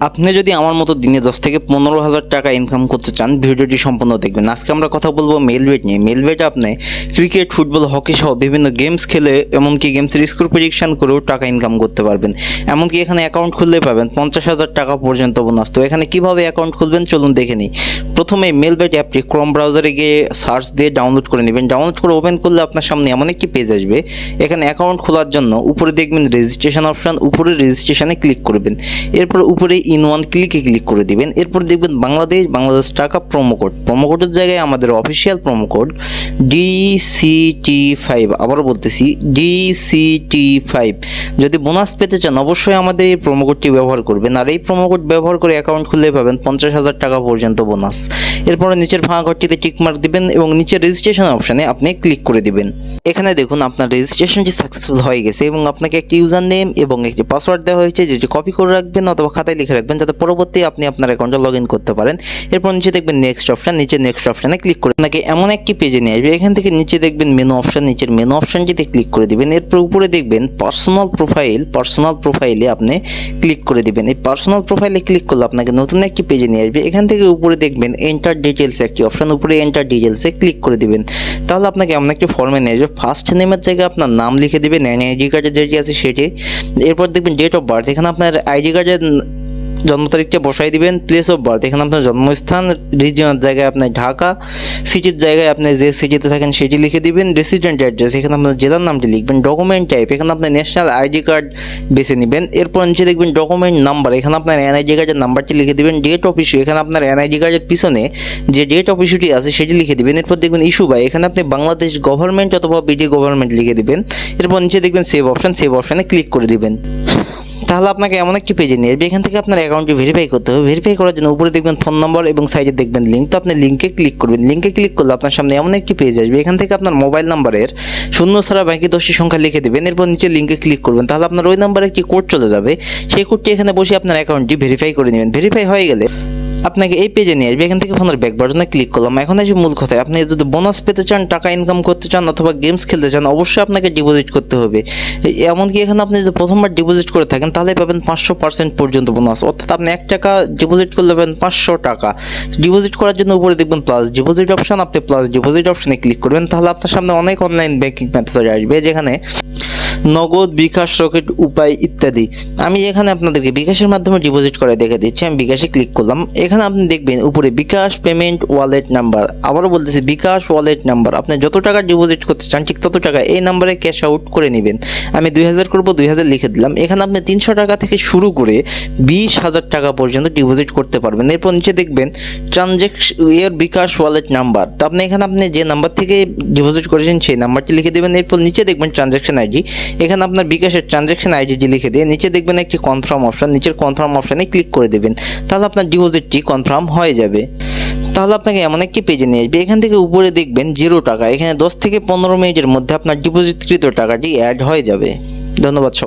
আপনি যদি আমার মতো দিনে 10 থেকে 15,000 টাকা ইনকাম করতে চান, ভিডিওটি সম্পূর্ণ দেখবেন। আজকে আমরা কথা বলবো মেলবেট নিয়ে। মেলবেট আপনি ক্রিকেট, ফুটবল, হকি সহ বিভিন্ন গেমস খেলে, এমনকি গেমসের স্কোর প্রেডিকশন করেও টাকা ইনকাম করতে পারবেন। এমনকি এখানে অ্যাকাউন্ট খুললে পাবেন 50,000 টাকা পর্যন্ত বোনাস। তো এখানে কিভাবে অ্যাকাউন্ট খুলবেন চলুন দেখে নিই। প্রথমে মেলবেট অ্যাপটি ক্রোম ব্রাউজারে গিয়ে সার্চ দিয়ে ডাউনলোড করে নেবেন। ডাউনলোড করে ওপেন করলে আপনার সামনে এমন একটি পেজ আসবে। এখানে অ্যাকাউন্ট খোলার জন্য উপরে দেখবেন রেজিস্ট্রেশন অপশন, উপরে রেজিস্ট্রেশনে ক্লিক করবেন। এরপর উপরে ইন ওয়ান ক্লিকে ক্লিক করে দিবেন। এরপর দেখবেন বাংলাদেশ টাকা প্রোমো কোডের জায়গায় আমাদের অফিসিয়াল প্রোমো কোড DCT5, আবারও বলতেছি DCT5। যদি বোনাস পেতে চান অবশ্যই আমাদের এই প্রোমো কোডটি ব্যবহার করবেন, আর এই প্রোমো কোড ব্যবহার করে অ্যাকাউন্ট খুললে পাবেন 50,000 টাকা পর্যন্ত বোনাস। এরপরে নিচের ফাঁকা ঘরটিতে টিকমার্ক দিবেন এবং নিচের রেজিস্ট্রেশন অপশানে আপনি ক্লিক করে দিবেন। এখানে দেখুন আপনার রেজিস্ট্রেশনটি সাকসেসফুল হয়ে গেছে এবং আপনাকে একটি ইউজার নেম এবং একটি পাসওয়ার্ড দেওয়া হয়েছে, যেটি কপি করে রাখবেন অথবা খাতায় লিখে রাখবেন যাতে পরবর্তী আপনি আপনার অ্যাকাউন্টে লগ ইন করতে পারেন। এরপর নিচে দেখবেন নেক্সট অপশন, নিচে নেক্সট অপশানে ক্লিক করে আপনাকে এমন একটি পেজে নিয়ে আসবে। এখান থেকে নিচে দেখবেন মেনু অপশন, নিচের মেনু অপশনটিতে ক্লিক করে দিবেন। এরপর উপরে দেখবেন পার্সোনাল প্রোফাইলে আপনি ক্লিক করে দিবেন। এই পার্সোনাল প্রোফাইলে ক্লিক করলে আপনাকে নতুন একটি পেজে নিয়ে আসবে। এখান থেকে উপরে দেখবেন এন্টার ডিটেলস একটি অপশন, উপরে এন্টার ডিটেলসে ক্লিক করে দিবেন। তাহলে আপনাকে এমন একটি ফর্মে নিয়ে আসবে। ফার্স্ট নেমের জায়গায় আপনার নাম লিখে দিবেন, আইডি কার্ডে যেটি আছে সেটি। এরপর দেখবেন ডেট অফ বার্থ, এখানে আপনার আইডি কার্ডের জন্ম তারিখটা বসাই দিবেন। প্লেস অফ বার্থ, এখানে আপনার জন্মস্থান। রিজিয়নের জায়গায় আপনি ঢাকা, সিটির জায়গায় আপনি যে সিটিতে থাকেন সেটি লিখে দিবেন। রেসিডেন্ট অ্যাড্রেস, এখানে আপনার জেলার নামটি লিখবেন। ডকুমেন্ট টাইপ, এখানে আপনি ন্যাশনাল আইডি কার্ড বেছে নেবেন। এরপর নিচে দেখবেন ডকুমেন্ট নাম্বার, এখানে আপনার এনআইডি কার্ডের নাম্বারটি লিখে দিবেন। ডেট অফ ইস্যু, এখানে আপনার এনআইডি কার্ডের পিছনে যে ডেট অফ ইস্যুটি আছে সেটি লিখে দিবেন। এরপর দেখবেন ইস্যু বাই, এখানে আপনি বাংলাদেশ গভর্নমেন্ট অথবা বিডি গভর্নমেন্ট লিখে দিবেন। এরপর নিচে দেখবেন সেভ অপশানে ক্লিক করে দিবেন। তাহলে আপনাকে এমন একটি পেজে নিয়ে আসবে। এখান থেকে আপনার অ্যাকাউন্টটি ভেরিফাই করতে হবে। ভেরিফাই করার জন্য উপরে দেখবেন ফোন নম্বর এবং সাইডে দেখবেন লিঙ্ক। তো আপনি লিঙ্কে ক্লিক করবেন। লিঙ্কে ক্লিক করলে আপনার সামনে এমন একটি পেজ আসবে। এখান থেকে আপনার মোবাইল নাম্বারের শূন্য ছাড়া বাকি 10টি সংখ্যা লিখে দেবেন। এরপর নিচে লিঙ্কে ক্লিক করবেন। তাহলে আপনার ওই নাম্বারে একটি কোড চলে যাবে। সেই কোডটি এখানে বসে আপনার অ্যাকাউন্টটি ভেরিফাই করে নেবেন। ভেরিফাই হয়ে গেলে আপনাকে এই পেজে নিয়ে আসবে। এখান থেকে ফোনের ব্যাক বাটনে ক্লিক করলাম। এখন আসি মূল কথায়। আপনি যদি বোনাস পেতে চান, টাকা ইনকাম করতে চান অথবা গেমস খেলতে চান, অবশ্যই আপনাকে ডিপোজিট করতে হবে। এমনকি এখানে আপনি যদি প্রথমবার ডিপোজিট করে থাকেন তাহলে পাবেন 500% পর্যন্ত বোনাস, অর্থাৎ আপনি 1 টাকা ডিপোজিট করলে পাবেন 500 টাকা। ডিপোজিট করার জন্য উপরে দেখবেন প্লাস ডিপোজিট অপশন, আপনি প্লাস ডিপোজিট অপশনে ক্লিক করবেন। তাহলে আপনার সামনে অনেক অনলাইন ব্যাংকিং মেথড আসবে, যেখানে নগদ, বিকাশ, রকেট, উপায় ইত্যাদি। আমি এখানে আপনাদেরকে বিকাশের মাধ্যমে ডিপোজিট করে দেখে দিচ্ছি। আমি বিকাশে ক্লিক করলাম। এখানে আপনি দেখবেন উপরে বিকাশ পেমেন্ট ওয়ালেট নাম্বার, আবারও বলতেছি বিকাশ ওয়ালেট নাম্বার। আপনি যত টাকা ডিপোজিট করতে চান ঠিক তত টাকা এই নাম্বারে ক্যাশ আউট করে নেবেন। আমি 2000 করবো, 2000 লিখে দিলাম। এখানে আপনি 300 টাকা থেকে শুরু করে 20,000 টাকা পর্যন্ত ডিপোজিট করতে পারবেন। এরপর নিচে দেখবেন ট্রানজ্যাকশন বিকাশ ওয়ালেট নাম্বার। তো আপনি এখানে যে নাম্বার থেকে ডিপোজিট করেছেন সেই নাম্বারটি লিখে দেবেন। এরপর নিচে দেখবেন ট্রানজ্যাকশন আইডি, এখানে আপনার বিকাশের ট্রানজ্যাকশন আইডিটি লিখে দিয়ে নিচে দেখবেন একটি কনফার্ম অপশন, নিচের কনফার্ম অপশানে ক্লিক করে দেবেন। তাহলে আপনার ডিপোজিটটি কনফার্ম হয়ে যাবে। তাহলে আপনাকে এমন একটি পেজে নিয়ে আসবে। এখান থেকে উপরে দেখবেন 0 টাকা, এখানে 10 থেকে 15 মিনিটের মধ্যে আপনার ডিপোজিটকৃত টাকাটি অ্যাড হয়ে যাবে। ধন্যবাদ সবাই।